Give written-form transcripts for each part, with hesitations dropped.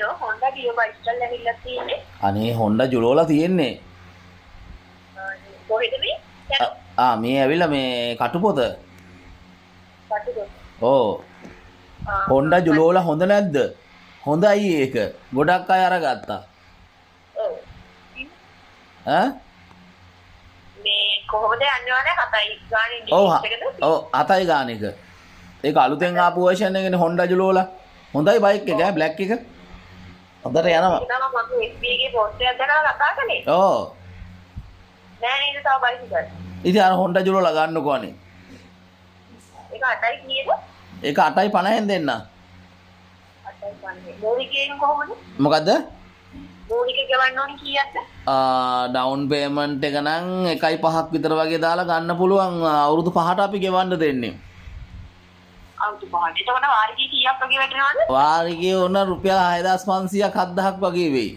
තියෙනවා Honda Dio bicycle ඇවිල්ලා තියෙන්නේ. අනේ Honda Julola තියෙන්නේ. කොහෙද මේ? මේ ඇවිල්ලා මේ කටුපොත. කටුපොත. ඔව්. Honda Julola හොඳ නැද්ද? හොඳයි ඒක. ගොඩක් අය අරගත්තා. ඔව්. මේ කොහොමද යන්නේ වනේ 7යි ගානේ ඔව් 7යි ගාන එක. ඒක අලුතෙන් ආපු version එකනේ Honda Julola. හොඳයි බයික් එක ඈ බ්ලැක් එක. හොඳට යනවා. ඒක තමයි මම FB එකේ පෝස්ට් එකක් දැකලා කතා කළේ. ඔව්. නෑ නේද තව බයිසිකල්. ඉතින් අර Honda Julola ගන්නකෝ අනේ. ඒක 8යි කීයද? ඒක 8.50ෙන් දෙන්න. 8.50. මූලිකයෙන් කොහොමද? මොකද්ද? මූලික ගෙවන්න ඕනේ කීයක්ද? ඩවුන් පේමන්ට් එක නම් 1.5ක් විතර වගේ දාලා ගන්න පුළුවන්. අවුරුදු 5ට අපි ගෙවන්න දෙන්නේ. අවුරුදු 5ට. එතකොට වාරිකේ කීයක් වගේ වැටෙනවද? වාරිකේ ඕන රුපියල් 6500ක් 7000ක් වගේ වෙයි.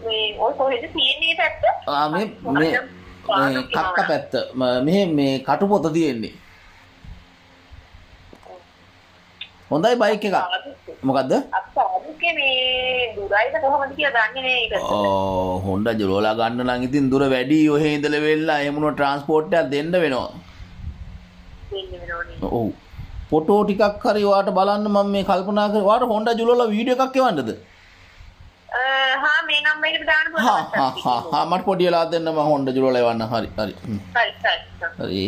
මේ ඔය කොහෙද තියෙන්නේ පැත්ත? මේ කක්ක පැත්ත. මේ කටුපොත තියෙන්නේ. හොඳයි බයික් එක. මොකද්ද? අප්පාගේ මේ දුරයිද කොහොමද කියලා දන්නේ නෑ ඒක. Honda Julola ගන්න නම් ඉතින් දුර වැඩි ඔහෙ ඉඳලා වෙල්ලා එහෙම උන ට්‍රාන්ස්පෝර්ට් එකක් දෙන්න වෙනවා. දෙන්න වෙනවනේ. ඔව්. ෆොටෝ ටිකක් හරි ඔයාට බලන්න මම මේ කල්පනා කරේ. ඔයාට Honda Julola වීඩියෝ එකක් එවන්නද? මේ නම්බර් එකට දාන්න පුළුවන්. මට පොඩි වෙලා දෙන්න මම Honda Julola එවන්න. හරි. හරි. හරි.